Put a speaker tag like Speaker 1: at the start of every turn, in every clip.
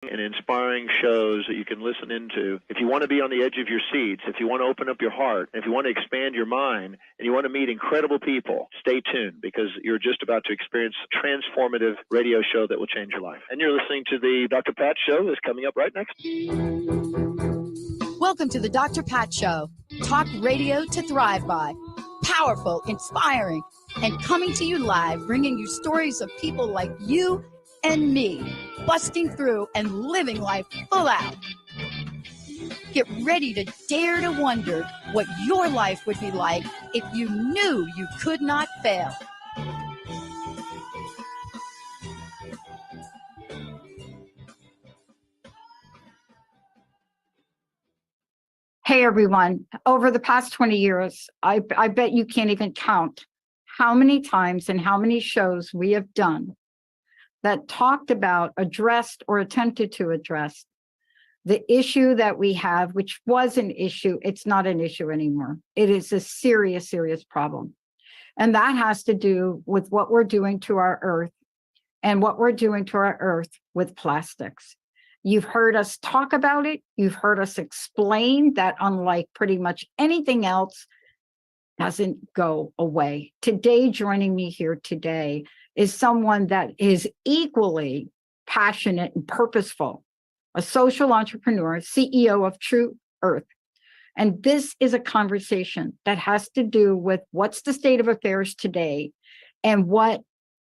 Speaker 1: and inspiring shows that you can listen into. If you want to be on the edge of your seats, if you want to open up your heart, if you want to expand your mind, and you want to meet incredible people, stay tuned, because you're just about to experience a transformative radio show that will change your life. And you're listening to the Dr. Pat Show that's coming up right next.
Speaker 2: Welcome to the Dr. Pat Show. Talk radio to thrive by. Powerful, inspiring, and coming to you live, bringing you stories of people like you and me, busting through and living life full out. Get ready to dare to wonder what your life would be like if you knew you could not fail.
Speaker 3: Hey, everyone. Over the past 20 years, I bet you can't even count how many times and how many shows we have done that talked about, addressed, or attempted to address the issue that we have, which was an issue. It's not an issue anymore. It is a serious, serious problem. And that has to do with what we're doing to our earth and what we're doing to our earth with plastics. You've heard us talk about it. You've heard us explain that, unlike pretty much anything else, doesn't go away. Today, joining me here today is someone that is equally passionate and purposeful, a social entrepreneur, CEO of True Earth. And this is a conversation that has to do with what's the state of affairs today and what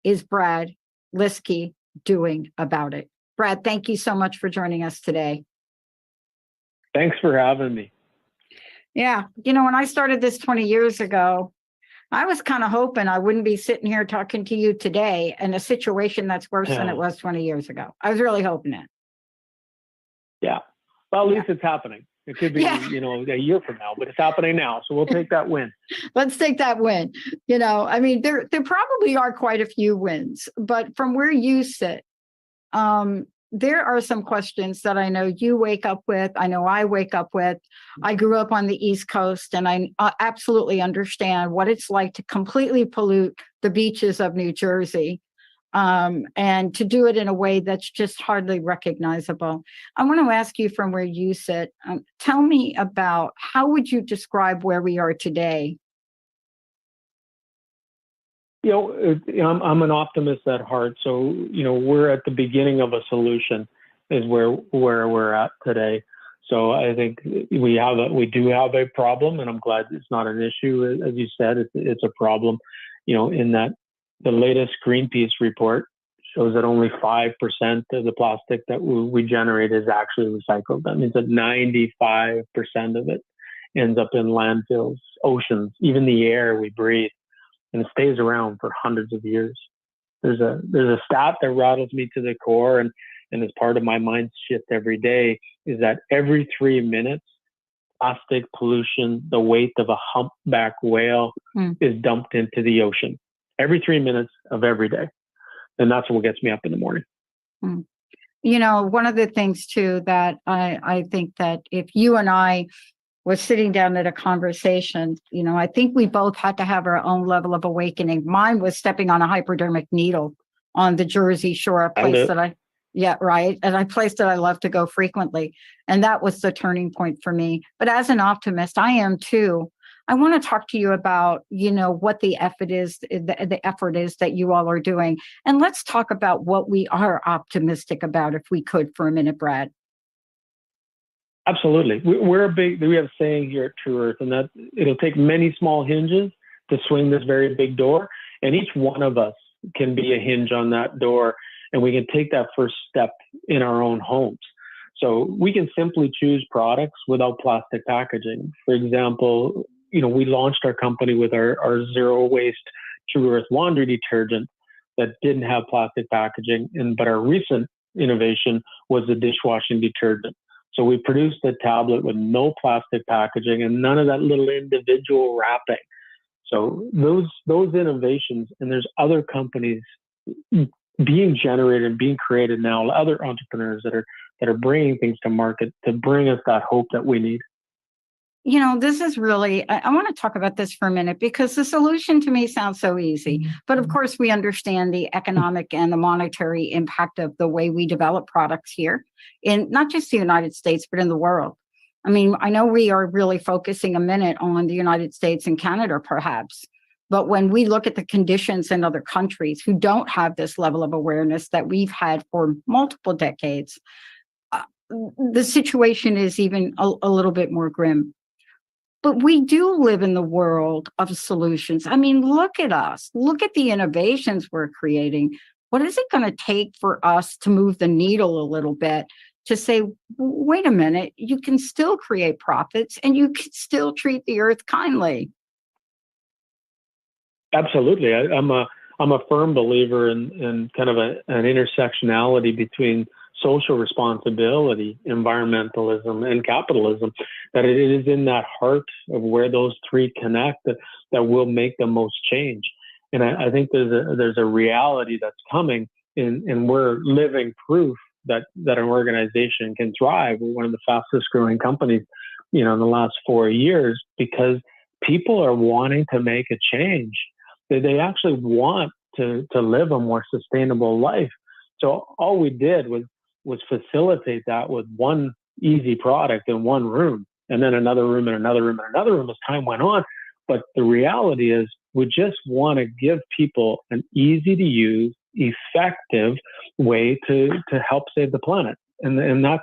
Speaker 3: is Brad Liski doing about it. Brad, thank you so much for joining us today.
Speaker 4: Thanks for having me.
Speaker 3: Yeah, you know, when I started this 20 years ago, I was kind of hoping I wouldn't be sitting here talking to you today in a situation that's worse than it was 20 years ago. I was really hoping it.
Speaker 4: Yeah. Well, at least it's happening. It could be, you know, a year from now, but it's happening now. So we'll take that win.
Speaker 3: Let's take that win. You know, I mean, there probably are quite a few wins, but from where you sit, there are some questions that I know you wake up with. I know I wake up with. I grew up on the East Coast, and I absolutely understand what it's like to completely pollute the beaches of New Jersey, and to do it in a way that's just hardly recognizable. I want to ask you, from where you sit, tell me about, how would you describe where we are today?
Speaker 4: You know, I'm an optimist at heart. So, you know, we're at the beginning of a solution is where we're at today. So I think we do have a problem, and I'm glad it's not an issue. As you said, it's a problem, you know, in that the latest Greenpeace report shows that only 5% of the plastic that we generate is actually recycled. That means that 95% of it ends up in landfills, oceans, even the air we breathe. And it stays around for hundreds of years. There's a stat that rattles me to the core, and is part of my mind shift every day, is that every 3 minutes, plastic pollution, the weight of a humpback whale, is dumped into the ocean. Every 3 minutes of every day. And that's what gets me up in the morning.
Speaker 3: You know, one of the things too that I think that if you and I was sitting down at a conversation, you know, I think we both had to have our own level of awakening. Mine was stepping on a hypodermic needle on the Jersey Shore, a place that a place that I love to go frequently. And that was the turning point for me. But as an optimist, I am too. I want to talk to you about, you know, what the effort is that you all are doing. And let's talk about what we are optimistic about, if we could, for a minute, Brad.
Speaker 4: Absolutely. We have a saying here at True Earth, and that it'll take many small hinges to swing this very big door. And each one of us can be a hinge on that door, and we can take that first step in our own homes. So we can simply choose products without plastic packaging. For example, you know, we launched our company with our zero waste True Earth laundry detergent that didn't have plastic packaging. But our recent innovation was the dishwashing detergent. So we produced a tablet with no plastic packaging and none of that little individual wrapping. So those innovations, and there's other companies being generated and being created now, other entrepreneurs that are bringing things to market to bring us that hope that we need.
Speaker 3: This is really, I want to talk about this for a minute because the solution to me sounds so easy. But of course, we understand the economic and the monetary impact of the way we develop products here in not just the United States, but in the world. I mean, I know we are really focusing a minute on the United States and Canada, perhaps. But when we look at the conditions in other countries who don't have this level of awareness that we've had for multiple decades, the situation is even a little bit more grim. But we do live in the world of solutions. I mean, look at us. Look at the innovations we're creating. What is it going to take for us to move the needle a little bit to say, wait a minute, you can still create profits and you can still treat the earth kindly?
Speaker 4: Absolutely. I'm a firm believer in kind of an intersectionality between social responsibility, environmentalism, and capitalism, that it is in that heart of where those three connect that will make the most change. And I think there's a reality that's coming, and we're living proof that an organization can thrive. We're one of the fastest growing companies, in the last 4 years, because people are wanting to make a change. They actually want to live a more sustainable life. So all we did was facilitate that with one easy product in one room, and then another room and another room and another room as time went on. But the reality is we just want to give people an easy to use, effective way to help save the planet. And that's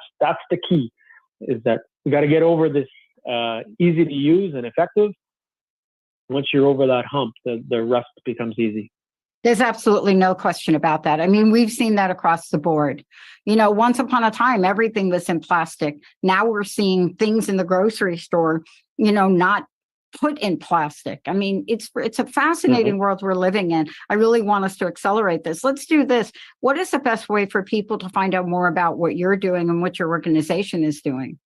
Speaker 4: the key, is that we got to get over this easy to use and effective. Once you're over that hump, the rest becomes easy.
Speaker 3: There's absolutely no question about that. I mean, we've seen that across the board. Once upon a time, everything was in plastic. Now we're seeing things in the grocery store, not put in plastic. I mean, it's a fascinating world we're living in. I really want us to accelerate this. Let's do this. What is the best way for people to find out more about what you're doing and what your organization is doing?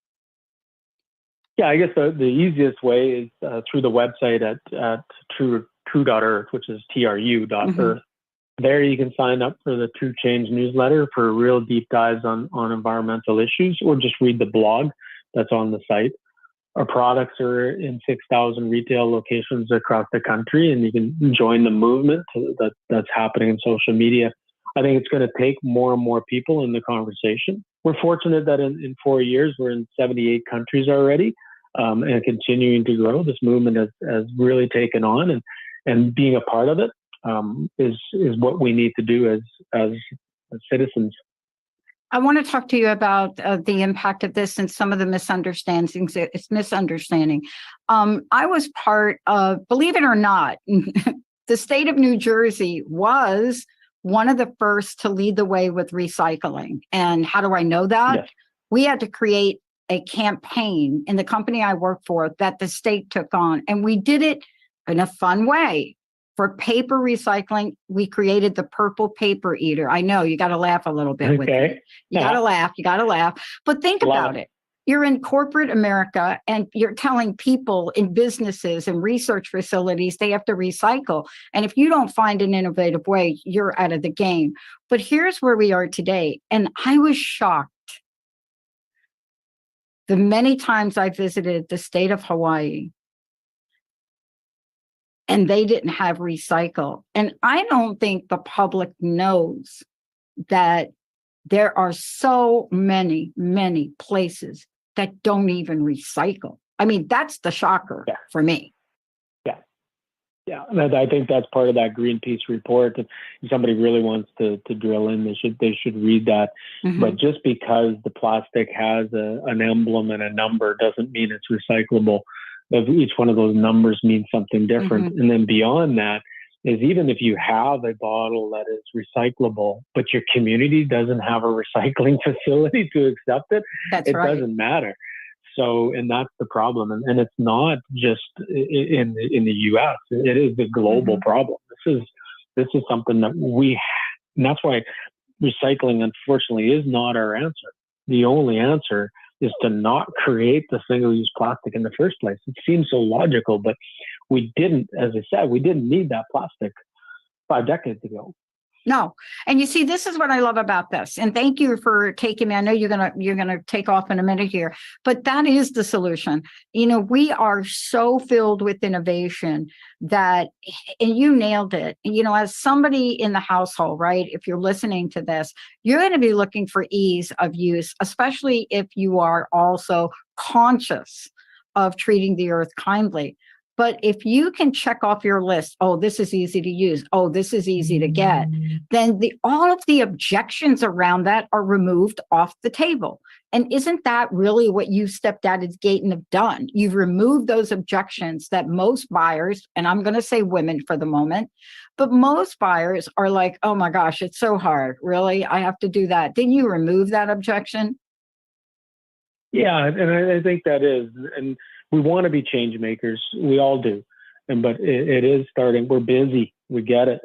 Speaker 4: Yeah, I guess the easiest way is through the website at true.earth, which is TRU.earth. There you can sign up for the True Change newsletter for real deep dives on environmental issues, or just read the blog that's on the site. Our products are in 6,000 retail locations across the country, and you can join the movement that's happening in social media. I think it's going to take more and more people in the conversation. We're fortunate that in 4 years, we're in 78 countries already, and continuing to grow. This movement has really taken on, and being a part of it is what we need to do as citizens.
Speaker 3: I want to talk to you about the impact of this and some of the misunderstandings. It's misunderstanding. I was part of, believe it or not, the state of New Jersey was one of the first to lead the way with recycling. And how do I know that? Yes. We had to create a campaign in the company I work for that the state took on, and we did it in a fun way. For paper recycling, we created the purple paper eater. I know you got to laugh a little bit with it. You got to laugh. But think about it. You're in corporate America and you're telling people in businesses and research facilities they have to recycle. And if you don't find an innovative way, you're out of the game. But here's where we are today. And I was shocked the many times I visited the state of Hawaii, and they didn't have recycle. And I don't think the public knows that there are so many, many places that don't even recycle. I mean, that's the shocker for me.
Speaker 4: Yeah. And I think that's part of that Greenpeace report. If somebody really wants to drill in, they should read that. But just because the plastic has an emblem and a number doesn't mean it's recyclable. Each one of those numbers means something different. And then beyond that is, even if you have a bottle that is recyclable, but your community doesn't have a recycling facility to accept it, it doesn't matter. So, and that's the problem. And it's not just in the US, it is the global problem. This is something that and that's why recycling, unfortunately, is not our answer. The only answer is to not create the single-use plastic in the first place. It seems so logical, but we didn't, as I said, we didn't need that plastic 5 decades ago.
Speaker 3: No. And you see, this is what I love about this. And thank you for taking me. I know you're gonna take off in a minute here, but that is the solution. We are so filled with innovation that, and you nailed it. As somebody in the household, right? If you're listening to this, you're going to be looking for ease of use, especially if you are also conscious of treating the earth kindly. But if you can check off your list, oh, this is easy to use, oh, this is easy to get, then all of the objections around that are removed off the table. And isn't that really what you stepped out of the gate and have done? You've removed those objections that most buyers, and I'm going to say women for the moment, but most buyers are like, oh my gosh, it's so hard. Really? I have to do that. Didn't you remove that objection?
Speaker 4: Yeah, and I think that is, and we want to be change makers. We all do, but it is starting. We're busy. We get it.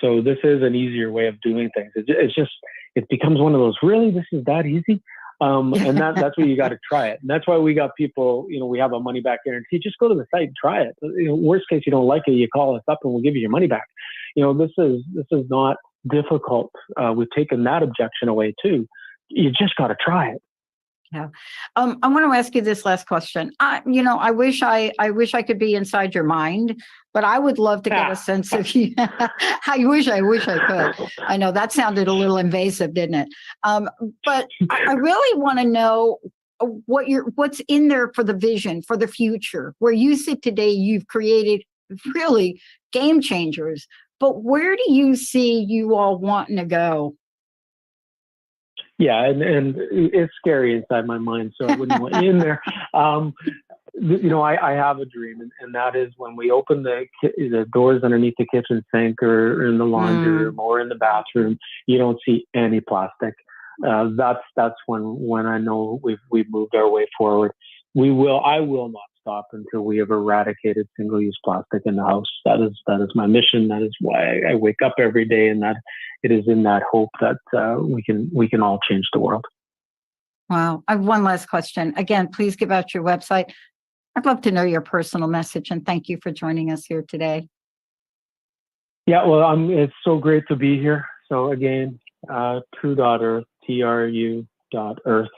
Speaker 4: So this is an easier way of doing things. It becomes one of those. Really, this is that easy, and that's where you got to try it. And that's why we got people. We have a money back guarantee. Just go to the site and try it. Worst case, you don't like it, you call us up and we'll give you your money back. This is not difficult. We've taken that objection away too. You just got to try it.
Speaker 3: Yeah. I want to ask you this last question. I wish I could be inside your mind, but I would love to get a sense of you. I wish I could. I know that sounded a little invasive, didn't it? But I really want to know what's in there for the vision for the future. Where you sit today, you've created really game changers. But where do you see you all wanting to go?
Speaker 4: Yeah, and it's scary inside my mind, so I wouldn't want you in there. I have a dream, and that is when we open the doors underneath the kitchen sink or in the laundry room or in the bathroom, you don't see any plastic. That's when I know we've moved our way forward. I will not stop until we have eradicated single-use plastic in the house. That is my mission. That is why I wake up every day, and that it is in that hope that we can all change the world.
Speaker 3: Wow. I have one last question. Again, please give out your website. I'd love to know your personal message, and thank you for joining us here today.
Speaker 4: Yeah, well, it's so great to be here. So again, True.Earth, TRU.Earth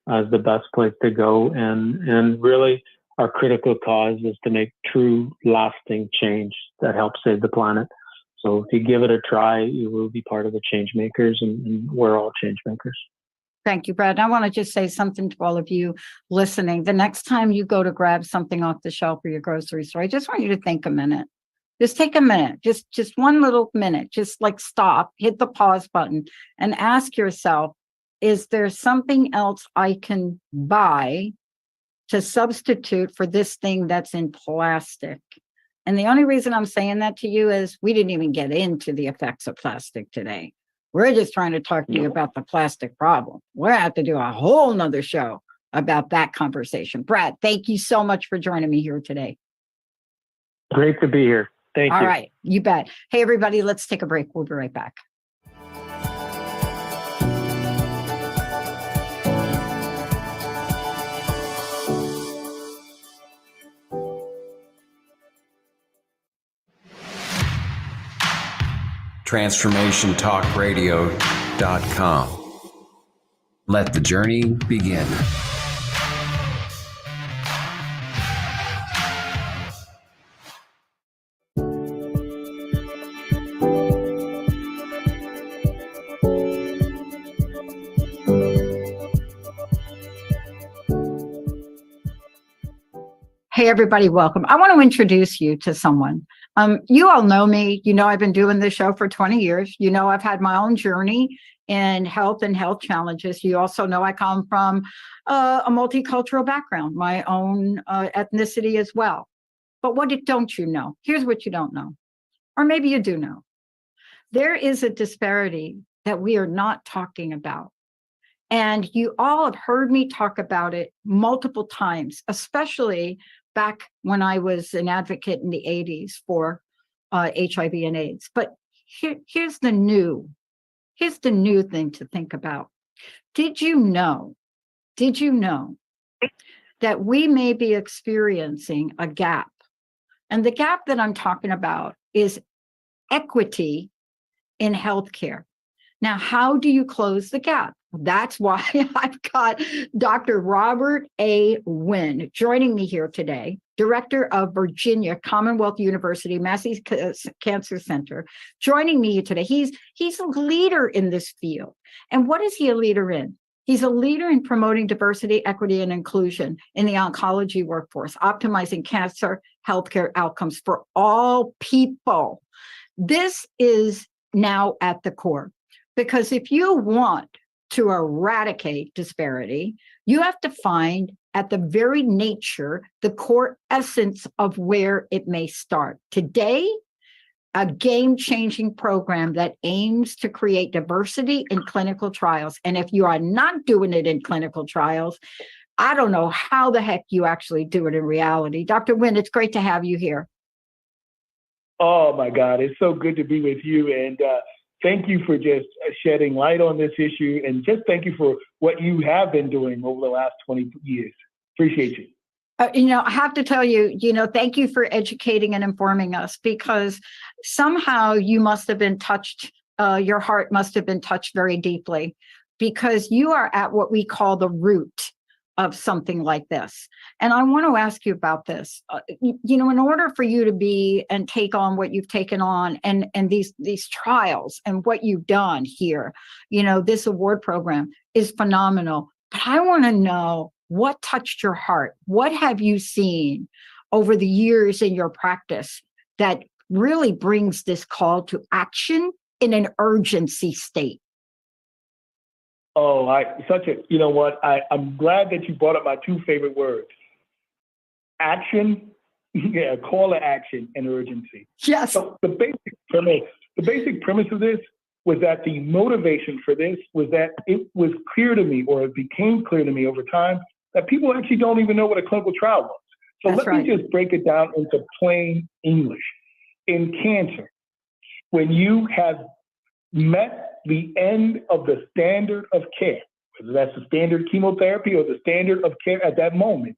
Speaker 4: is the best place to go. And really, our critical cause is to make true, lasting change that helps save the planet. So if you give it a try, you will be part of the change makers, and we're all change makers.
Speaker 3: Thank you, Brad. I want to just say something to all of you listening. The next time you go to grab something off the shelf or your grocery store, I just want you to think a minute. Just take a minute, just 1 little minute, just like stop, hit the pause button and ask yourself, is there something else I can buy to substitute for this thing that's in plastic? And the only reason I'm saying that to you is we didn't even get into the effects of plastic today. We're just trying to talk to you about the plastic problem. We're going to have to do a whole nother show about that conversation. Brad, thank you so much for joining me here today.
Speaker 4: Great to be here. Thank you.
Speaker 3: All right, you bet. Hey, everybody, let's take a break. We'll be right back.
Speaker 5: TransformationTalkRadio.com. Let the journey begin.
Speaker 3: Hey, everybody, welcome. I want to introduce you to someone. You all know me. I've been doing this show for 20 years. I've had my own journey in health and health challenges. You also know I come from a multicultural background, my own ethnicity as well. But what don't you know? Here's what you don't know, or maybe you do know. There is a disparity that we are not talking about. And you all have heard me talk about it multiple times, especially back when I was an advocate in the 80s for HIV and AIDS. But here's the new thing to think about. Did you know that we may be experiencing a gap? And the gap that I'm talking about is equity in healthcare. Now, how do you close the gap? That's why I've got Dr. Robert A. Winn joining me here today, director of Virginia Commonwealth University Massey Cancer Center, joining me today. He's a leader in this field. And what is he a leader in? He's a leader in promoting diversity, equity, and inclusion in the oncology workforce, optimizing cancer healthcare outcomes for all people. This is now at the core, because if you want to eradicate disparity, you have to find at the very nature, the core essence of where it may start. Today, a game-changing program that aims to create diversity in clinical trials. And if you are not doing it in clinical trials, I don't know how the heck you actually do it in reality. Dr. Winn, it's great to have you here.
Speaker 6: Oh my God, it's so good to be with you. And thank you for just shedding light on this issue. And just thank you for what you have been doing over the last 20 years. Appreciate you.
Speaker 3: I have to tell you, thank you for educating and informing us, because somehow you must have been touched, your heart must have been touched very deeply, because you are at what we call the root of something like this. And I want to ask you about this. In order for you to be and take on what you've taken on and these trials and what you've done here, this award program is phenomenal. But I want to know, what touched your heart? What have you seen over the years in your practice that really brings this call to action in an urgency state?
Speaker 6: Oh, I'm glad that you brought up my two favorite words. Action, call to action and urgency.
Speaker 3: Yes.
Speaker 6: So the basic premise of this was that the motivation for this was that it was clear to me, or it became clear to me over time, that people actually don't even know what a clinical trial was. So let me just break it down into plain English. In cancer, when you have met the end of the standard of care, whether that's the standard chemotherapy or the standard of care at that moment,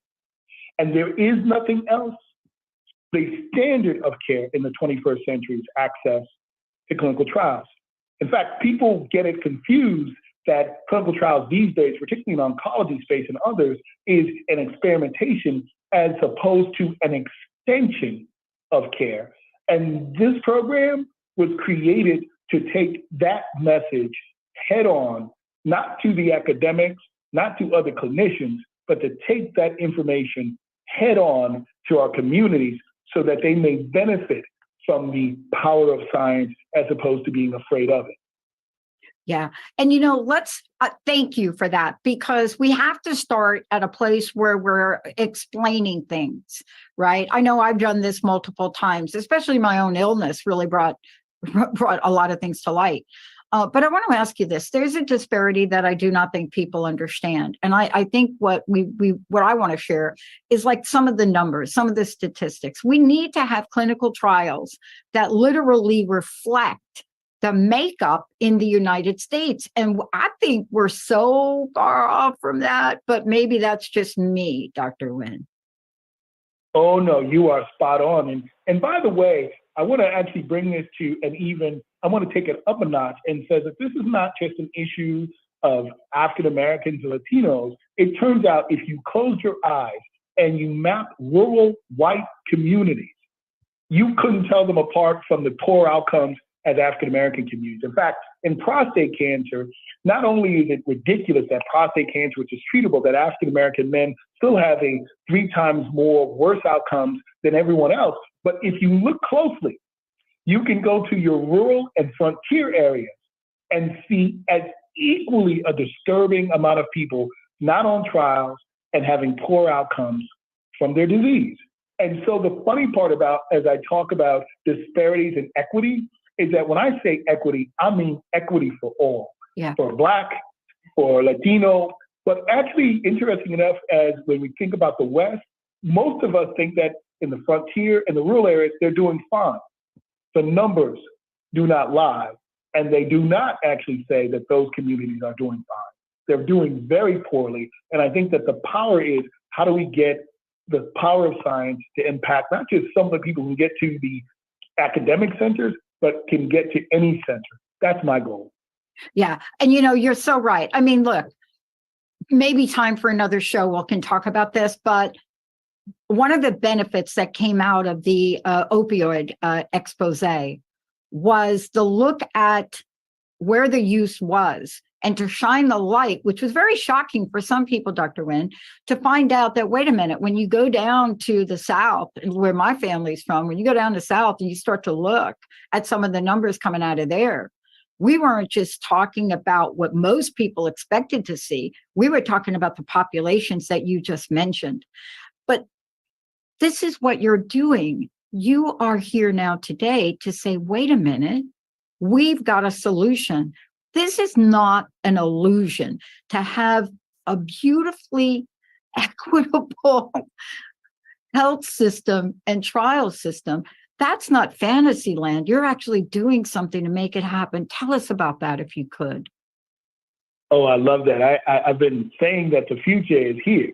Speaker 6: and there is nothing else, the standard of care in the 21st century is access to clinical trials. In fact, people get it confused that clinical trials these days, particularly in oncology space and others, is an experimentation as opposed to an extension of care. And this program was created to take that message head on, not to the academics, not to other clinicians, but to take that information head on to our communities so that they may benefit from the power of science as opposed to being afraid of it.
Speaker 3: Yeah. And, let's thank you for that, because we have to start at a place where we're explaining things, right? I know I've done this multiple times, especially my own illness really brought a lot of things to light. But I want to ask you this. There's a disparity that I do not think people understand. And I think what I want to share is like some of the numbers, some of the statistics. We need to have clinical trials that literally reflect the makeup in the United States. And I think we're so far off from that, but maybe that's just me, Dr. Winn.
Speaker 6: Oh, no, you are spot on. And by the way, I want to actually bring this to I want to take it up a notch and say that this is not just an issue of African Americans or Latinos. It turns out if you close your eyes and you map rural white communities, you couldn't tell them apart from the poor outcomes as African American communities. In fact, in prostate cancer, not only is it ridiculous that prostate cancer, which is treatable, that African American men still have a 3 times more worse outcomes than everyone else, but if you look closely, you can go to your rural and frontier areas and see as equally a disturbing amount of people not on trials and having poor outcomes from their disease. And so the funny part about, as I talk about disparities and equity, is that when I say equity, I mean equity for all.
Speaker 3: Yeah.
Speaker 6: For Black, for Latino, but actually interesting enough, as when we think about the West, most of us think that in the frontier and the rural areas, they're doing fine. The numbers do not lie, and they do not actually say that those communities are doing fine. They're doing very poorly, and I think that the power is, how do we get the power of science to impact not just some of the people who get to the academic centers, but can get to any center. That's my goal.
Speaker 3: Yeah. And you're so right. I mean, look, maybe time for another show we can talk about this, but one of the benefits that came out of the opioid expose was the look at where the use was and to shine the light, which was very shocking for some people, Dr. Winn, to find out that, wait a minute, when you go down to the South, where my family's from, when you go down to the South and you start to look at some of the numbers coming out of there, we weren't just talking about what most people expected to see. We were talking about the populations that you just mentioned. But this is what you're doing. You are here now today to say, wait a minute, we've got a solution. This is not an illusion to have a beautifully equitable health system and trial system. That's not fantasy land. You're actually doing something to make it happen. Tell us about that if you could.
Speaker 6: Oh, I love that. I've been saying that the future is here.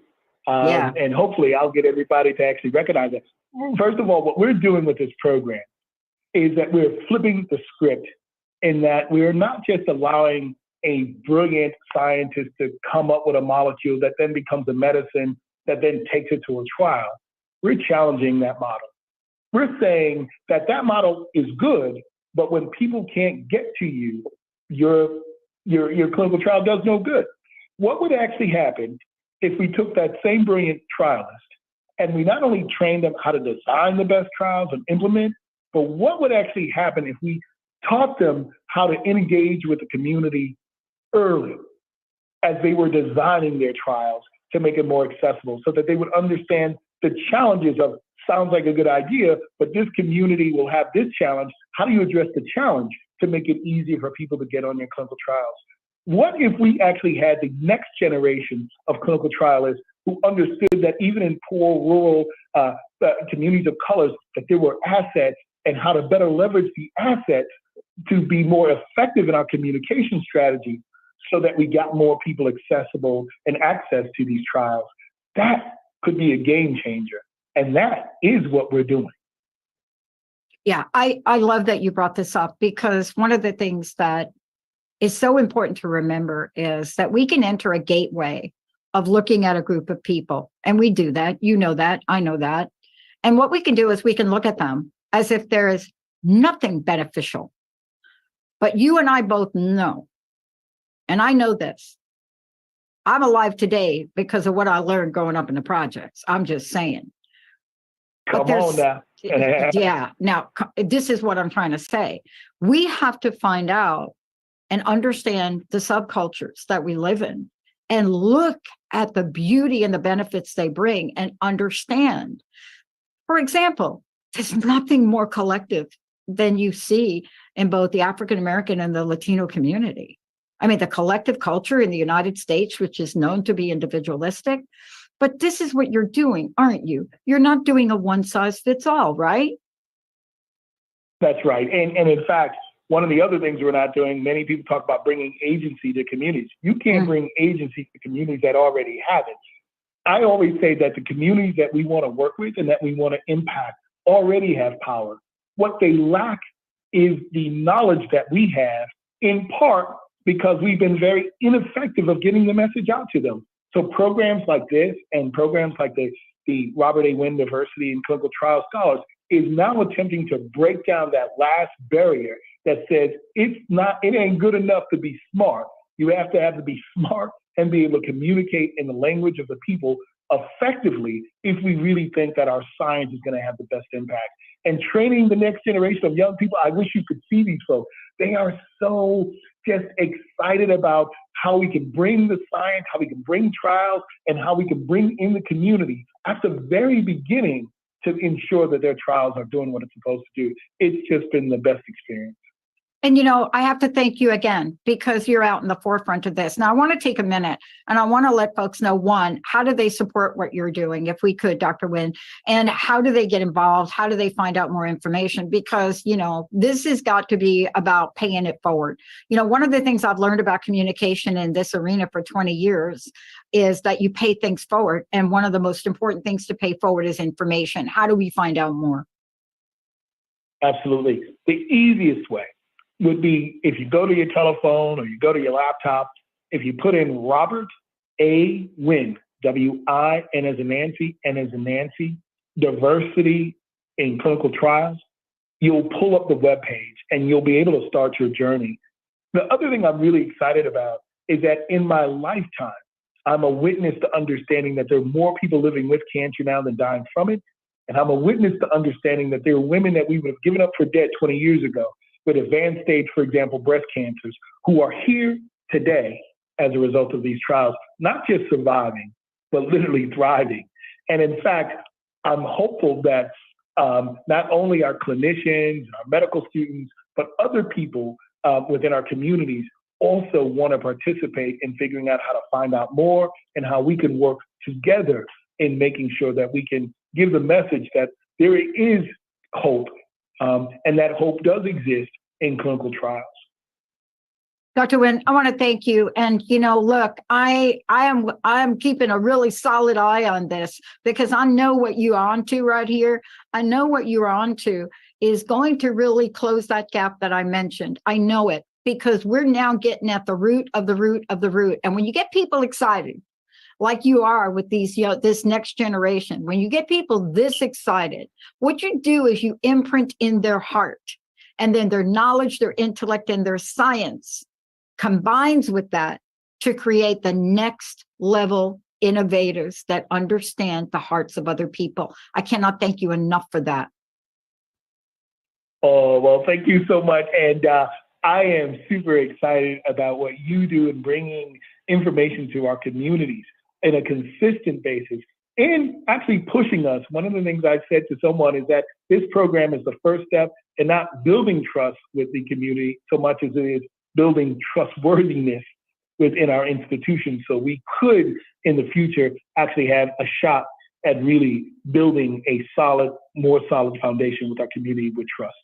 Speaker 6: And hopefully I'll get everybody to actually recognize it. First of all, what we're doing with this program is that we're flipping the script in that we're not just allowing a brilliant scientist to come up with a molecule that then becomes a medicine that then takes it to a trial. We're challenging that model. We're saying that model is good, but when people can't get to you, your clinical trial does no good. What would actually happen if we took that same brilliant trialist and we not only trained them how to design the best trials and implement, but what would actually happen if we taught them how to engage with the community early as they were designing their trials to make it more accessible so that they would understand the challenges of sounds like a good idea, but this community will have this challenge. How do you address the challenge to make it easier for people to get on your clinical trials? What if we actually had the next generation of clinical trialists who understood that even in poor rural communities of colors, that there were assets and how to better leverage the assets to be more effective in our communication strategy so that we got more people accessible and access to these trials? That could be a game changer. And that is what we're doing.
Speaker 3: Yeah, I love that you brought this up, because one of the things that is so important to remember is that we can enter a gateway of looking at a group of people. And we do that. You know that. I know that. And what we can do is we can look at them as if there is nothing beneficial. But you and I both know, and I know this, I'm alive today because of what I learned growing up in the projects. I'm just saying.
Speaker 6: Come on now.
Speaker 3: Yeah. Now, this is what I'm trying to say. We have to find out and understand the subcultures that we live in and look at the beauty and the benefits they bring and understand. For example, there's nothing more collective than you see in both the African American and the Latino community. I mean, the collective culture in the United States, which is known to be individualistic, but this is what you're doing, aren't you? You're not doing a one size fits all, right?
Speaker 6: That's right. And in fact, one of the other things we're not doing, many people talk about bringing agency to communities. You can't bring agency to communities that already have it. I always say that the communities that we want to work with and that we want to impact already have power. What they lack is the knowledge that we have, in part because we've been very ineffective of getting the message out to them. So programs like this and programs like the Robert A. Winn Diversity and Clinical Trial Scholars is now attempting to break down that last barrier that says it ain't good enough to be smart. You have to be smart and be able to communicate in the language of the people effectively if we really think that our science is going to have the best impact. And training the next generation of young people, I wish you could see these folks. They are so just excited about how we can bring the science, how we can bring trials, and how we can bring in the community at the very beginning to ensure that their trials are doing what it's supposed to do. It's just been the best experience.
Speaker 3: And, I have to thank you again, because you're out in the forefront of this. Now, I want to take a minute and I want to let folks know, one, how do they support what you're doing, if we could, Dr. Winn, and how do they get involved? How do they find out more information? Because, this has got to be about paying it forward. One of the things I've learned about communication in this arena for 20 years is that you pay things forward. And one of the most important things to pay forward is information. How do we find out more?
Speaker 6: Absolutely. The easiest way would be if you go to your telephone or you go to your laptop, if you put in Robert A. Winn, W-I-N as in Nancy, N as in Nancy, diversity in clinical trials, you'll pull up the webpage and you'll be able to start your journey. The other thing I'm really excited about is that in my lifetime, I'm a witness to understanding that there are more people living with cancer now than dying from it. And I'm a witness to understanding that there are women that we would have given up for dead 20 years ago with advanced stage, for example, breast cancers, who are here today as a result of these trials, not just surviving, but literally thriving. And in fact, I'm hopeful that not only our clinicians, our medical students, but other people within our communities also want to participate in figuring out how to find out more and how we can work together in making sure that we can give the message that there is hope, and that hope does exist in clinical trials.
Speaker 3: Dr. Winn, I want to thank you. And, look, I am keeping a really solid eye on this because I know what you're on to right here. I know what you're on to is going to really close that gap that I mentioned. I know it because we're now getting at the root of the root of the root. And when you get people excited, like you are with these, this next generation, when you get people this excited, what you do is you imprint in their heart, and then their knowledge, their intellect, and their science combines with that to create the next level innovators that understand the hearts of other people. I cannot thank you enough for that.
Speaker 6: Oh, well, thank you so much. And I am super excited about what you do in bringing information to our communities in a consistent basis and actually pushing us. One of the things I said to someone is that this program is the first step in not building trust with the community so much as it is building trustworthiness within our institutions, so we could in the future actually have a shot at really building a more solid foundation with our community with trust.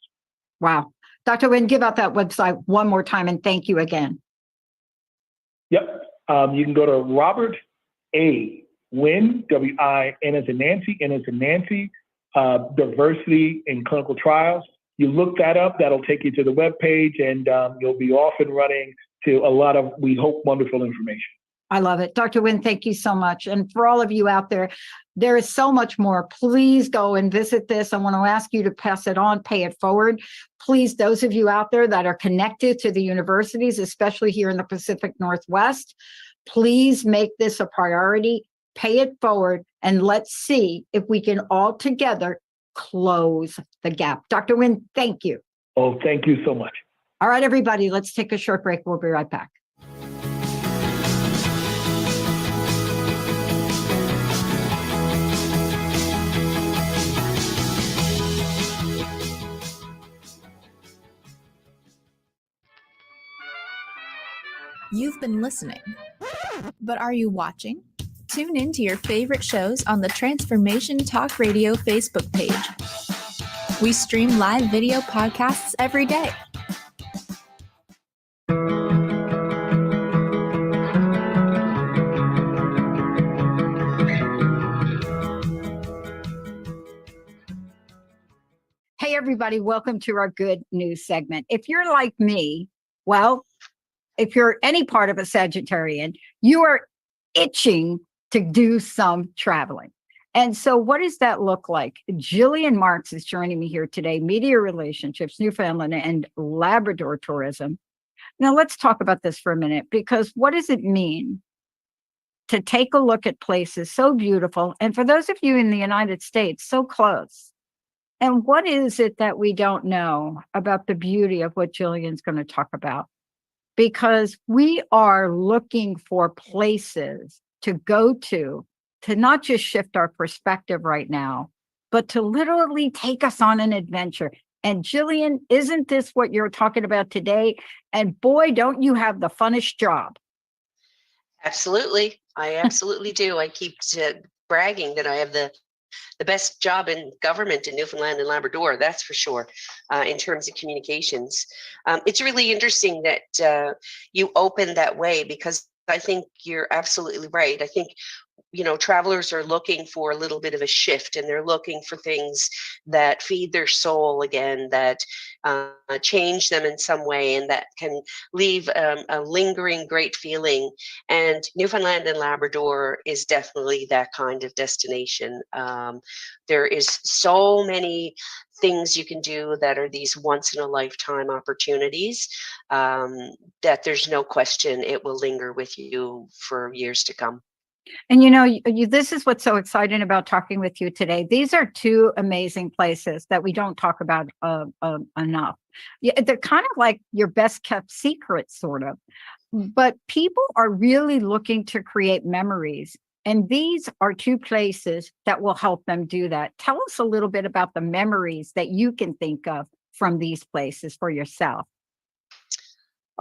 Speaker 3: Wow. Dr. Winn, give out that website one more time and thank you again.
Speaker 6: Yep. You can go to Robert A. Winn, W-I-N as in Nancy, N as in Nancy, diversity in clinical trials. You look that up, that'll take you to the webpage, and you'll be off and running to a lot of, we hope, wonderful information.
Speaker 3: I love it. Dr. Winn, thank you so much. And for all of you out there, there is so much more. Please go and visit this. I want to ask you to pass it on, pay it forward. Please, those of you out there that are connected to the universities, especially here in the Pacific Northwest, please make this a priority, pay it forward, and let's see if we can all together close the gap. Dr. Winn, thank you.
Speaker 6: Oh, thank you so much.
Speaker 3: All right, everybody, let's take a short break. We'll be right back.
Speaker 7: You've been listening, but are you watching? Tune in to your favorite shows on the Transformation Talk Radio Facebook page. We stream live video podcasts every day.
Speaker 3: Hey, everybody, welcome to our good news segment. If you're like me, well, if you're any part of a Sagittarian, you are itching to do some traveling. And so what does that look like? Gillian Marx is joining me here today, media relationships, Newfoundland and Labrador tourism. Now let's talk about this for a minute, because what does it mean to take a look at places so beautiful? And for those of you in the United States, so close. And what is it that we don't know about the beauty of what Gillian's going to talk about? Because we are looking for places to go to not just shift our perspective right now, but to literally take us on an adventure. And Gillian, isn't this what you're talking about today? And boy, don't you have the funnest job.
Speaker 8: Absolutely. I absolutely do. I keep bragging that I have the best job in government in Newfoundland and Labrador, that's for sure, in terms of communications. It's really interesting that you open that way, because I think you're absolutely right. I think travelers are looking for a little bit of a shift, and they're looking for things that feed their soul again, that change them in some way, and that can leave a lingering great feeling. And Newfoundland and Labrador is definitely that kind of destination. There is so many things you can do that are these once in a lifetime opportunities, that there's no question it will linger with you for years to come.
Speaker 3: And this is what's so exciting about talking with you today. These are two amazing places that we don't talk about enough. Yeah, they're kind of like your best kept secrets, sort of. But people are really looking to create memories. And these are two places that will help them do that. Tell us a little bit about the memories that you can think of from these places for yourself.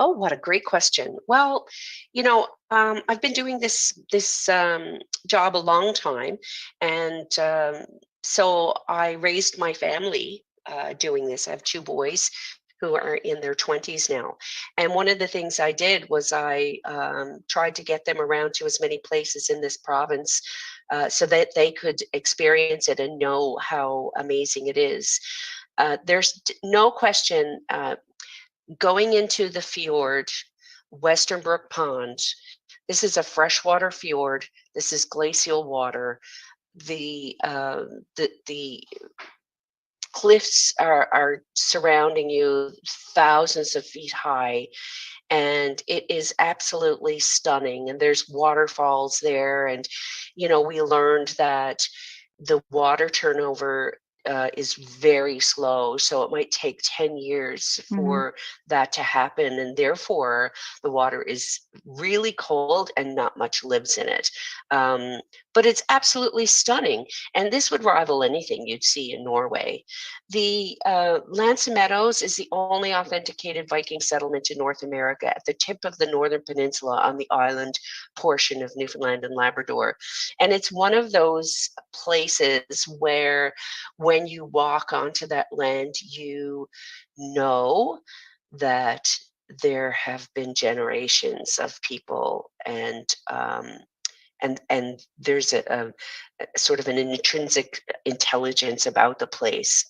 Speaker 8: Oh, what a great question. Well, I've been doing this job a long time, and so I raised my family doing this. I have two boys who are in their 20s now, and one of the things I did was I tried to get them around to as many places in this province so that they could experience it and know how amazing it is. There's no question. Going into the fjord, Western Brook Pond, this is a freshwater fjord. This is glacial water. The cliffs are surrounding you, thousands of feet high, and it is absolutely stunning. And there's waterfalls there, and we learned that the water turnover is very slow, so it might take 10 years for that to happen, and therefore the water is really cold and not much lives in it. But it's absolutely stunning, and this would rival anything you'd see in Norway. The L'Anse Meadows is the only authenticated Viking settlement in North America at the tip of the Northern Peninsula on the island portion of Newfoundland and Labrador. And it's one of those places where when you walk onto that land, you know that there have been generations of people, and there's a sort of an intrinsic intelligence about the place.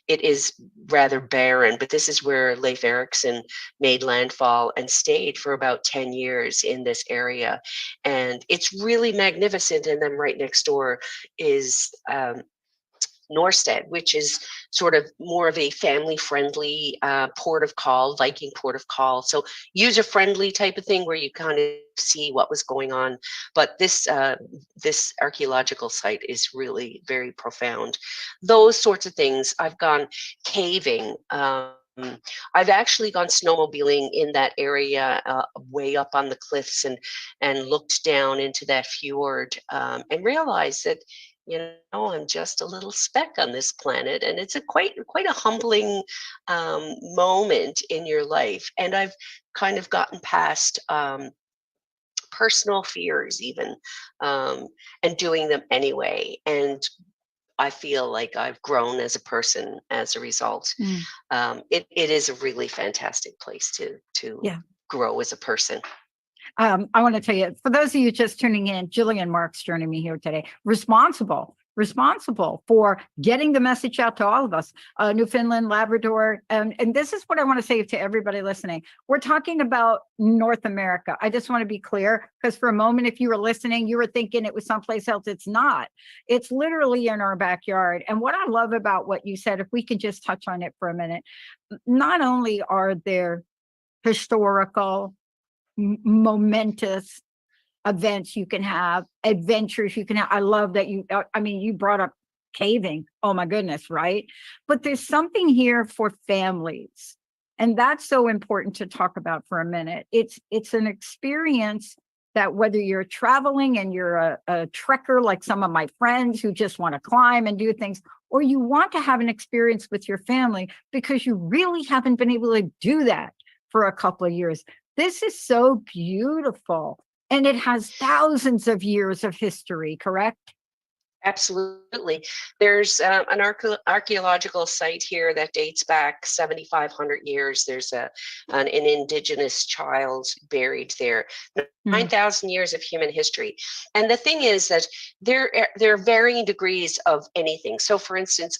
Speaker 8: It is rather barren, but this is where Leif Erikson made landfall and stayed for about 10 years in this area. And it's really magnificent. And then right next door is Norstead, which is sort of more of a family-friendly port of call, Viking port of call. So user-friendly type of thing where you kind of see what was going on. But this archaeological site is really very profound. Those sorts of things. I've gone caving. I've actually gone snowmobiling in that area, way up on the cliffs, and looked down into that fjord, and realized that I'm just a little speck on this planet, and it's quite a humbling moment in your life. And I've kind of gotten past personal fears even, and doing them anyway. And I feel like I've grown as a person as a result. It is a really fantastic place to grow as a person.
Speaker 3: I want to tell you, for those of you just tuning in, Gillian Marx joining me here today, responsible for getting the message out to all of us, Newfoundland, Labrador. And this is what I want to say to everybody listening. We're talking about North America. I just want to be clear, because for a moment, if you were listening, you were thinking it was someplace else. It's not. It's literally in our backyard. And what I love about what you said, if we could just touch on it for a minute, not only are there historical, momentous events you can have, adventures you can have. I love that you brought up caving. Oh my goodness, right? But there's something here for families. And that's so important to talk about for a minute. It's an experience that whether you're traveling and you're a trekker like some of my friends who just want to climb and do things, or you want to have an experience with your family because you really haven't been able to do that for a couple of years. This is so beautiful, and it has thousands of years of history, correct?
Speaker 8: Absolutely. There's an archaeological site here that dates back 7,500 years. There's an indigenous child buried there. 9,000 years of human history. And the thing is that there are varying degrees of anything. So for instance,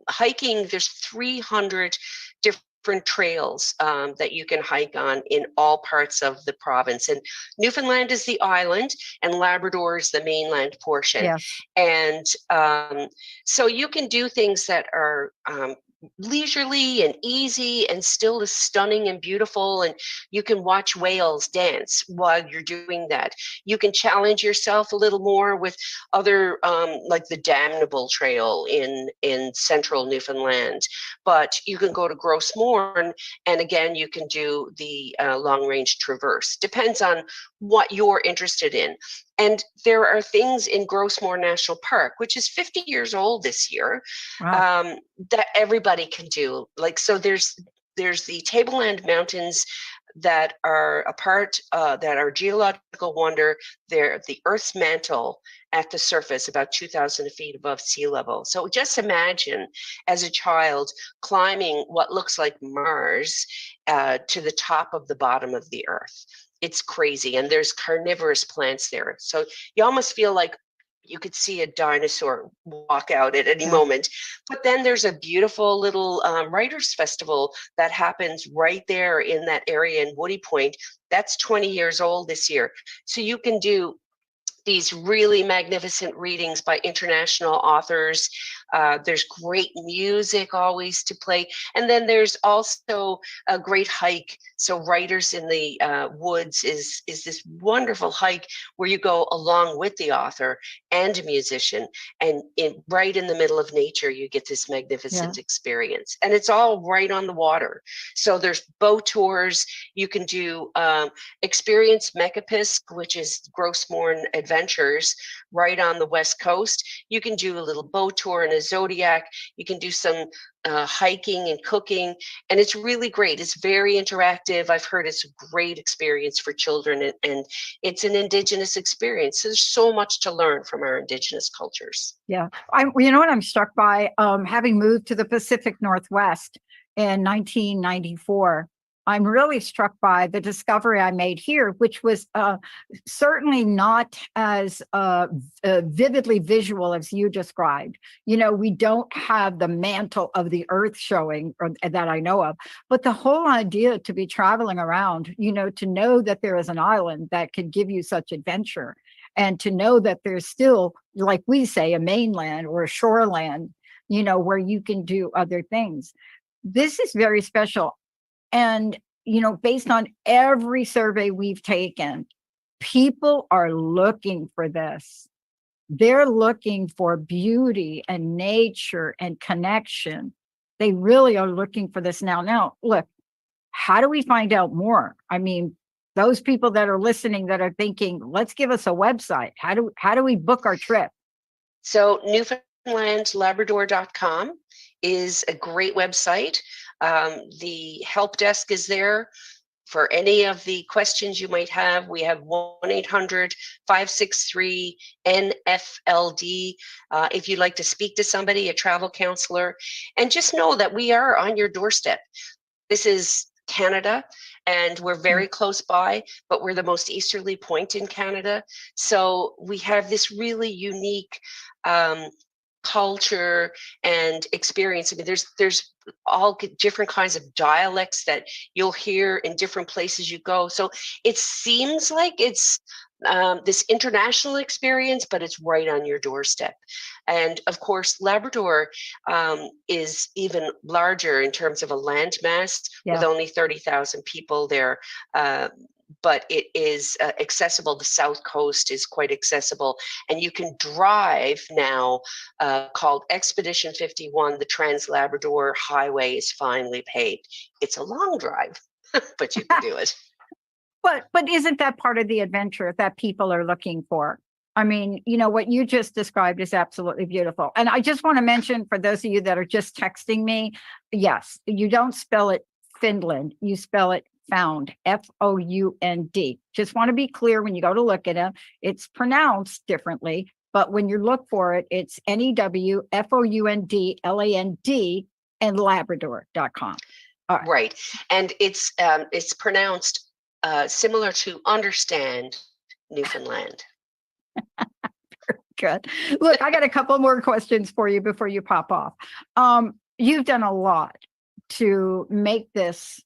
Speaker 8: hiking, there's 300 different trails that you can hike on in all parts of the province. And Newfoundland is the island, and Labrador is the mainland portion.
Speaker 3: Yeah.
Speaker 8: And so you can do things that are leisurely and easy and still is stunning and beautiful, and you can watch whales dance while you're doing that. You can challenge yourself a little more with other like the Damnable Trail in central Newfoundland, but you can go to Gross Mourne, and again you can do the long range traverse. Depends on what you're interested in. And there are things in Gross Mourne National Park, which is 50 years old this year,
Speaker 3: Wow.
Speaker 8: that everybody can do. Like, so there's the Tableland Mountains that are a part, that are geological wonder. They're the Earth's mantle at the surface, about 2,000 feet above sea level. So just imagine as a child climbing what looks like Mars to the top of the bottom of the Earth. It's crazy. And there's carnivorous plants there. So you almost feel like you could see a dinosaur walk out at any moment. But then there's a beautiful little writers festival that happens right there in that area in Woody Point. That's 20 years old this year. So you can do these really magnificent readings by international authors. There's great music always to play. And then there's also a great hike. So Writers in the Woods is this wonderful hike where you go along with the author and a musician, and right in the middle of nature, you get this magnificent experience. And it's all right on the water. So there's boat tours. You can do Experience Mecapisk, which is Gross Mourne Adventures, right on the West Coast. You can do a little boat tour in a Zodiac. You can do some hiking and cooking, and it's really great. It's very interactive. I've heard it's a great experience for children, and it's an Indigenous experience. So there's so much to learn from our Indigenous cultures.
Speaker 3: Yeah. You know what I'm struck by, having moved to the Pacific Northwest in 1994, I'm really struck by the discovery I made here, which was certainly not as vividly visual as you described. You know, we don't have the mantle of the earth showing, or that I know of, but the whole idea to be traveling around, you know, to know that there is an island that could give you such adventure, and to know that there's still, like we say, a mainland or a shoreland, you know, where you can do other things. This is very special. And, you know, based on every survey we've taken, people are looking for this. They're looking for beauty and nature and connection. They really are looking for this now. Now, look, how do we find out more? I mean, those people that are listening that are thinking, let's give us a website. How do we book our trip?
Speaker 8: So NewfoundlandLabrador.com is a great website. The help desk is there for any of the questions you might have. We have 1-800-563-NFLD if you'd like to speak to somebody, a travel counselor. And just know that we are on your doorstep. This is Canada, and we're very close by, but we're the most easterly point in Canada. So we have this really unique culture and experience. I mean, there's all different kinds of dialects that you'll hear in different places you go. So it seems like it's this international experience, but it's right on your doorstep. And of course, Labrador is even larger in terms of a landmass, with only 30,000 people there. But it is accessible. The South Coast is quite accessible. And you can drive now, called Expedition 51. The Trans-Labrador Highway is finally paved. It's a long drive, but you can do it.
Speaker 3: But isn't that part of the adventure that people are looking for? I mean, you know, what you just described is absolutely beautiful. And I just want to mention, for those of you that are just texting me, yes, you don't spell it Finland, you spell it found, Found. Just want to be clear when you go to look at it, it's pronounced differently, But when you look for it, it's NEWFOUNDLAND and Labrador.com. All right.
Speaker 8: Right. And it's pronounced similar to understand Newfoundland.
Speaker 3: Good. Look, I got a couple more questions for you before you pop off. You've done a lot to make this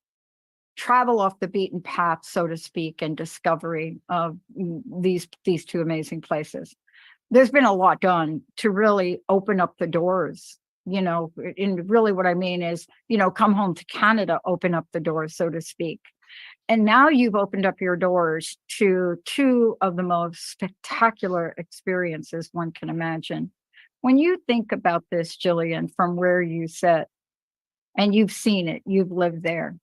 Speaker 3: travel off the beaten path, so to speak, and discovery of these two amazing places. There's been a lot done to really open up the doors, and really what I mean is, come home to Canada, open up the doors, so to speak. And now you've opened up your doors to two of the most spectacular experiences one can imagine. When you think about this, Gillian, from where you sit, and you've seen it, you've lived there,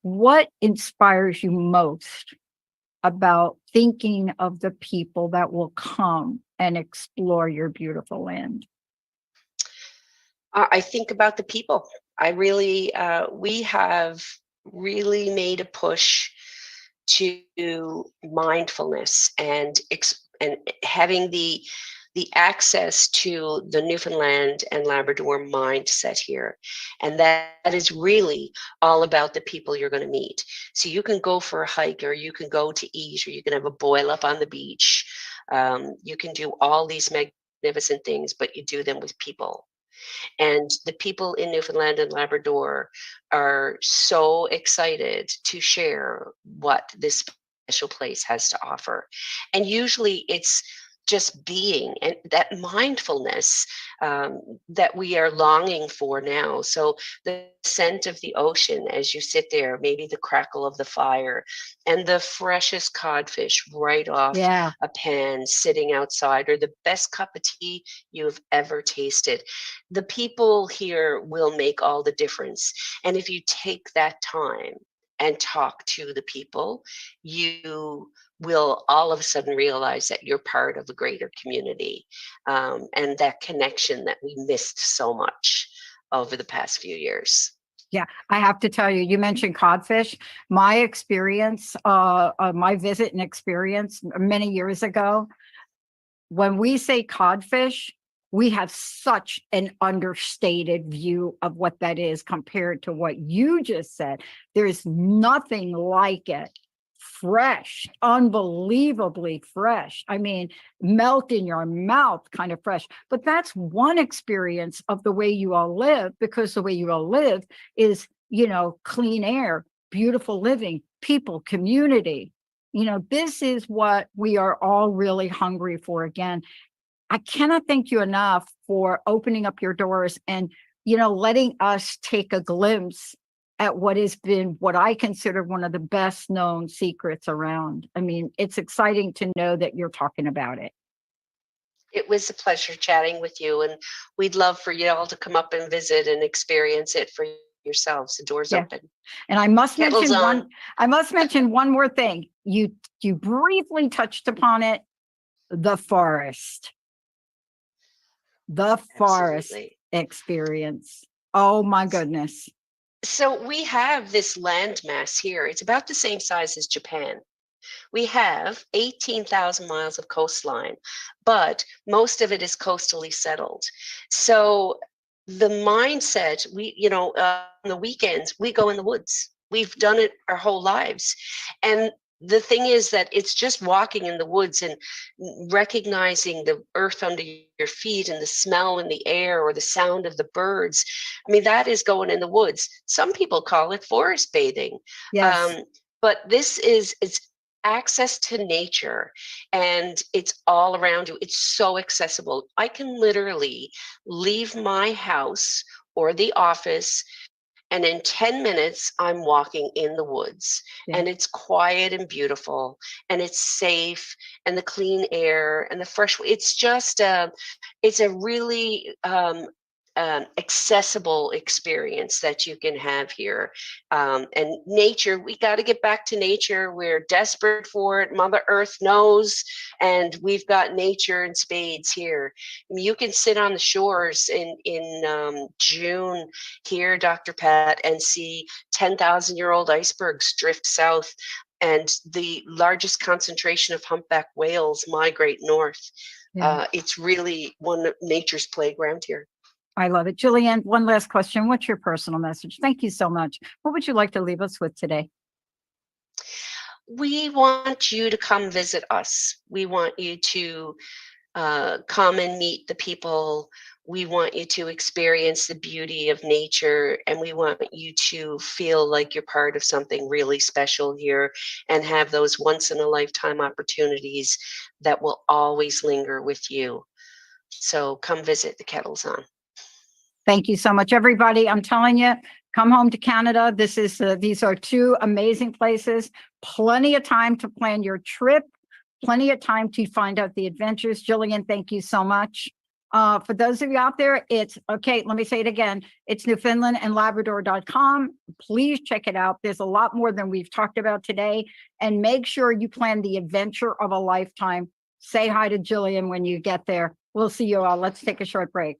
Speaker 3: what inspires you most about thinking of the people that will come and explore your beautiful land?
Speaker 8: I think about the people. I really, we have really made a push to mindfulness and having the access to the Newfoundland and Labrador mindset here. And that is really all about the people you're going to meet. So you can go for a hike, or you can go to eat, or you can have a boil up on the beach. You can do all these magnificent things, but you do them with people. And the people in Newfoundland and Labrador are so excited to share what this special place has to offer. And usually it's just being, and that mindfulness that we are longing for now. So the scent of the ocean as you sit there, maybe the crackle of the fire, and the freshest codfish right off a pan sitting outside, or the best cup of tea you've ever tasted. The people here will make all the difference. And if you take that time and talk to the people, you will all of a sudden realize that you're part of a greater community, and that connection that we missed so much over the past few years.
Speaker 3: Yeah, I have to tell you, you mentioned codfish. My experience, my visit and experience many years ago, when we say codfish, we have such an understated view of what that is compared to what you just said. There's nothing like it. Fresh, unbelievably fresh. I mean, melt in your mouth kind of fresh. But that's one experience of the way you all live, because the way you all live is, clean air, beautiful living, people, community. This is what we are all really hungry for. Again, I cannot thank you enough for opening up your doors and, letting us take a glimpse at what has been, what I consider one of the best known secrets around. I mean, it's exciting to know that you're talking about it.
Speaker 8: It was a pleasure chatting with you, and we'd love for you all to come up and visit and experience it for yourselves. The door's open.
Speaker 3: And I must
Speaker 8: Kettle's
Speaker 3: mention
Speaker 8: on.
Speaker 3: I must mention one more thing. You briefly touched upon it, the forest. The forest
Speaker 8: Absolutely.
Speaker 3: experience. Oh my goodness.
Speaker 8: So we have this landmass here. It's about the same size as Japan. We have 18,000 miles of coastline, but most of it is coastally settled. So the mindset, on the weekends, we go in the woods. We've done it our whole lives. And the thing is that it's just walking in the woods and recognizing the earth under your feet and the smell in the air or the sound of the birds. I mean, that is going in the woods. Some people call it forest bathing.
Speaker 3: Yes.
Speaker 8: But it's access to nature, and it's all around you. It's so accessible. I can literally leave my house or the office, and in 10 minutes, I'm walking in the woods, and it's quiet and beautiful, and it's safe, and the clean air and the fresh. It's just it's a really accessible experience that you can have here. And nature, we got to get back to nature. We're desperate for it. Mother Earth knows, and we've got nature in spades here. I mean, you can sit on the shores in June here, Dr. Pat, and see 10,000-year-old icebergs drift south. and the largest concentration of humpback whales migrate north.
Speaker 3: Yeah.
Speaker 8: It's really one of nature's playground here.
Speaker 3: I love it. Gillian, one last question. What's your personal message? Thank you so much. What would you like to leave us with today?
Speaker 8: We want you to come visit us. We want you to come and meet the people. We want you to experience the beauty of nature, and we want you to feel like you're part of something really special here and have those once in a lifetime opportunities that will always linger with you. So come visit the Kettle's On.
Speaker 3: Thank you so much, everybody. I'm telling you, come home to Canada. These are two amazing places. Plenty of time to plan your trip. Plenty of time to find out the adventures. Gillian, thank you so much. For those of you out there, it's okay. Let me say it again. It's newfoundlandandlabrador.com. Please check it out. There's a lot more than we've talked about today. And make sure you plan the adventure of a lifetime. Say hi to Gillian when you get there. We'll see you all. Let's take a short break.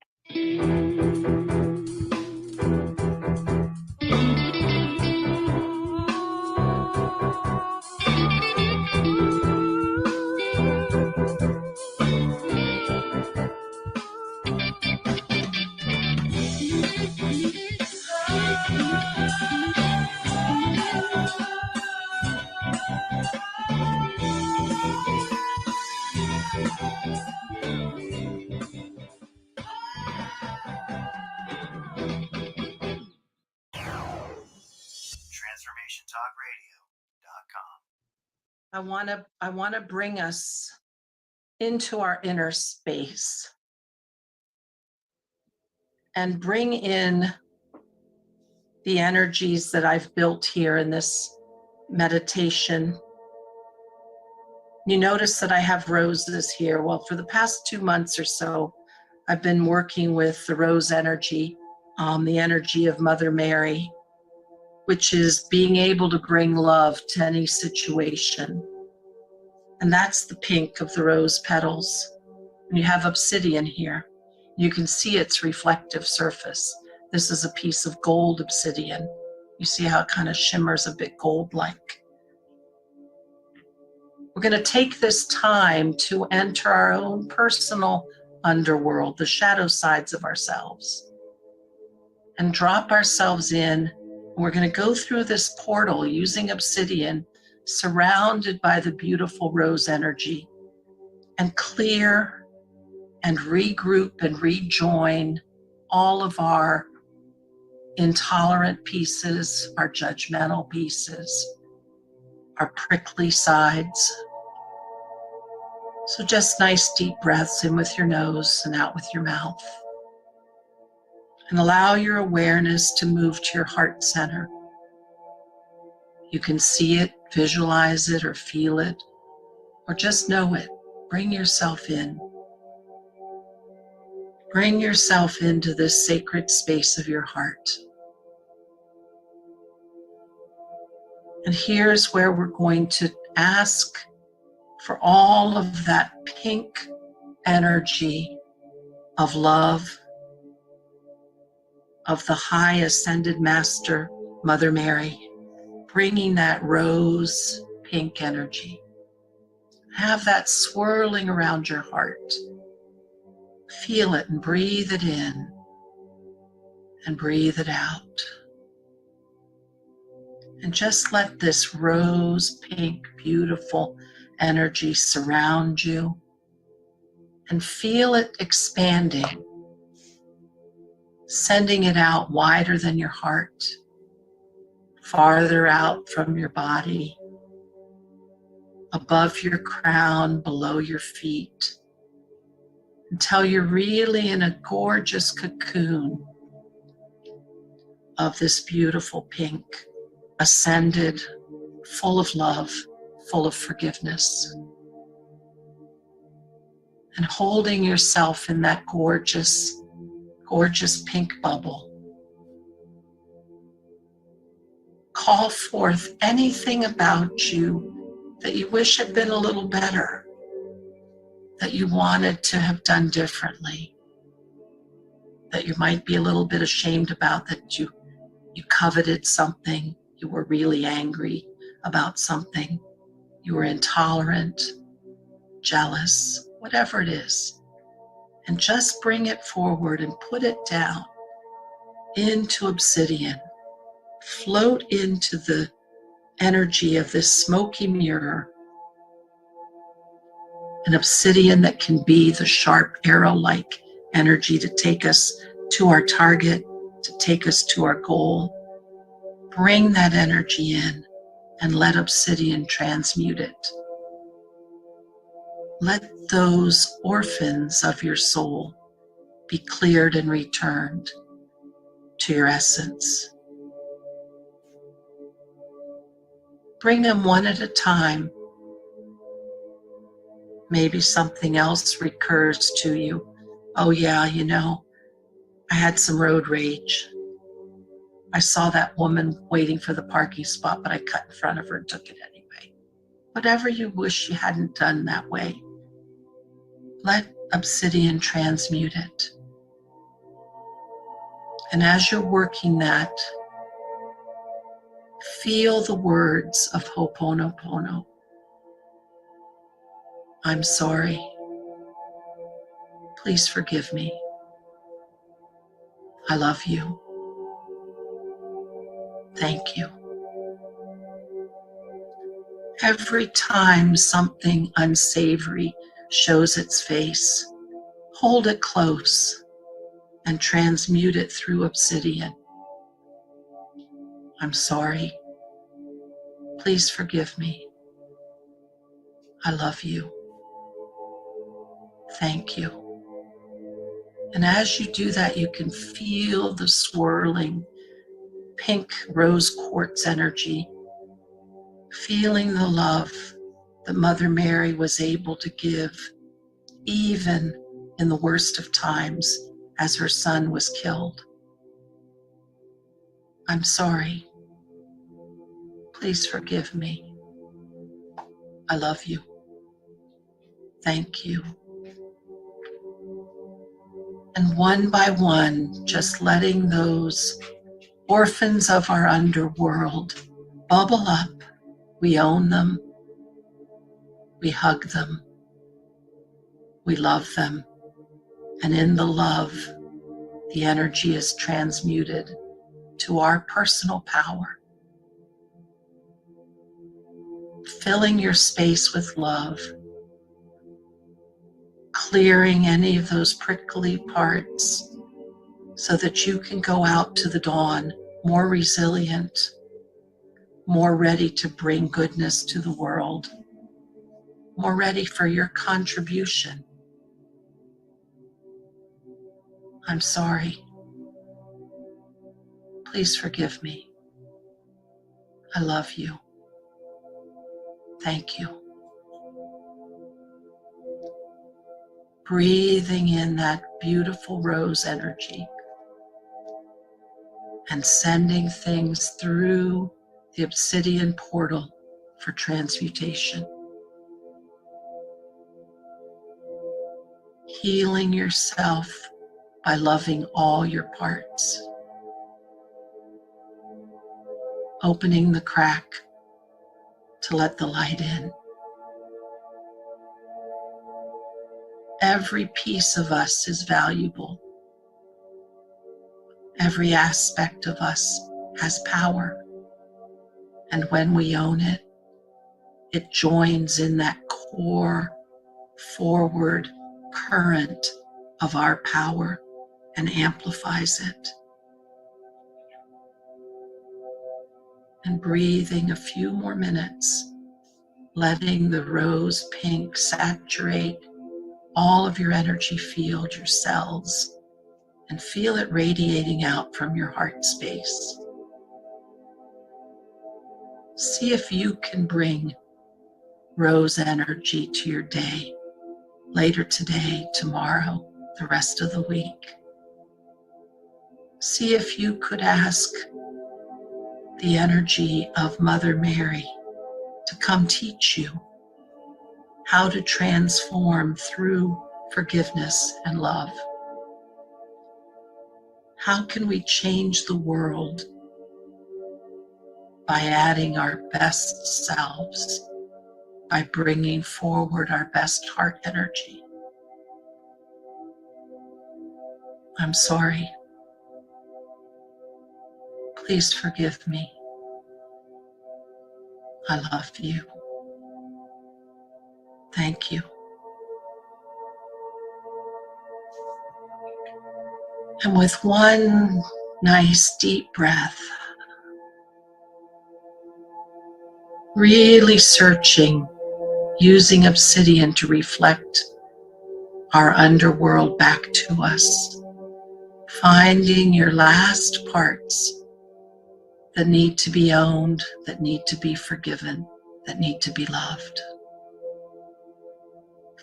Speaker 9: TransformationTalkRadio.com. I want to bring us into our inner space and bring in the energies that I've built here in this meditation. You notice that I have roses here. Well, for the past 2 months or so, I've been working with the rose energy, the energy of Mother Mary, which is being able to bring love to any situation. And that's the pink of the rose petals. And you have obsidian here. You can see its reflective surface. This is a piece of gold obsidian. You see how it kind of shimmers a bit gold-like. We're going to take this time to enter our own personal underworld, the shadow sides of ourselves, and drop ourselves in. We're going to go through this portal using obsidian, surrounded by the beautiful rose energy, and clear and regroup and rejoin all of our intolerant pieces, our judgmental pieces, our prickly sides. So just nice deep breaths in with your nose and out with your mouth. And allow your awareness to move to your heart center. You can see it, visualize it, or feel it, or just know it. Bring yourself in. Bring yourself into this sacred space of your heart. And here's where we're going to ask for all of that pink energy of love, of the high ascended master, Mother Mary, bringing that rose pink energy. Have that swirling around your heart. Feel it and breathe it in and breathe it out. And just let this rose pink, beautiful energy surround you and feel it expanding, sending it out wider than your heart, farther out from your body, above your crown, below your feet, until you're really in a gorgeous cocoon of this beautiful pink, ascended, full of love, full of forgiveness. And holding yourself in that gorgeous, gorgeous pink bubble. Call forth anything about you that you wish had been a little better, that you wanted to have done differently, that you might be a little bit ashamed about, that you coveted something, you were really angry about something. You were intolerant, jealous, whatever it is. And just bring it forward and put it down into obsidian. Float into the energy of this smoky mirror. An obsidian that can be the sharp arrow-like energy to take us to our target, to take us to our goal. Bring that energy in and let obsidian transmute it. Let those orphans of your soul be cleared and returned to your essence. Bring them one at a time. Maybe something else recurs to you. Oh yeah, you know, I had some road rage. I saw that woman waiting for the parking spot, but I cut in front of her and took it anyway. Whatever you wish you hadn't done that way, let obsidian transmute it. And as you're working that, feel the words of Ho'oponopono. I'm sorry. Please forgive me. I love you. Thank you. Every time something unsavory shows its face, hold it close and transmute it through obsidian. I'm sorry. Please forgive me. I love you. Thank you. And as you do that, you can feel the swirling pink rose quartz energy, feeling the love that Mother Mary was able to give even in the worst of times as her son was killed. I'm sorry. Please forgive me. I love you. Thank you. And one by one, just letting those orphans of our underworld bubble up. We own them. We hug them. We love them. And in the love, the energy is transmuted to our personal power. Filling your space with love, clearing any of those prickly parts so that you can go out to the dawn more resilient, more ready to bring goodness to the world, more ready for your contribution. I'm sorry. Please forgive me. I love you. Thank you. Breathing in that beautiful rose energy and sending things through the obsidian portal for transmutation. Healing yourself by loving all your parts. Opening the crack to let the light in. Every piece of us is valuable. Every aspect of us has power. And when we own it, it joins in that core forward current of our power and amplifies it. And breathing a few more minutes, letting the rose pink saturate all of your energy field, your cells, and feel it radiating out from your heart space. See if you can bring rose energy to your day, later today, tomorrow, the rest of the week. See if you could ask the energy of Mother Mary to come teach you how to transform through forgiveness and love. How can we change the world by adding our best selves, by bringing forward our best heart energy. I'm sorry. Please forgive me. I love you. Thank you. And with one nice deep breath, really searching, using obsidian to reflect our underworld back to us, finding your last parts that need to be owned, that need to be forgiven, that need to be loved.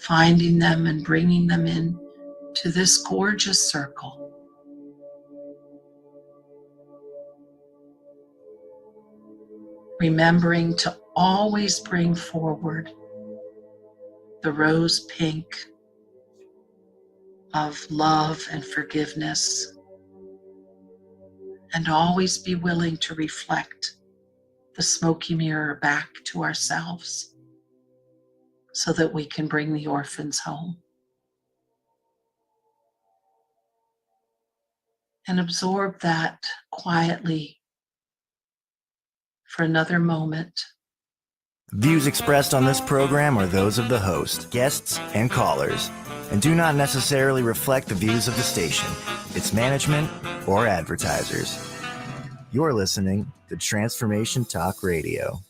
Speaker 9: Finding them and bringing them in to this gorgeous circle. Remembering to always bring forward the rose pink of love and forgiveness, and always be willing to reflect the smoky mirror back to ourselves so that we can bring the orphans home. And absorb that quietly for another moment.
Speaker 10: Views expressed on this program are those of the host, guests, and callers, and do not necessarily reflect the views of the station, its management, or advertisers. You're listening to Transformation Talk Radio.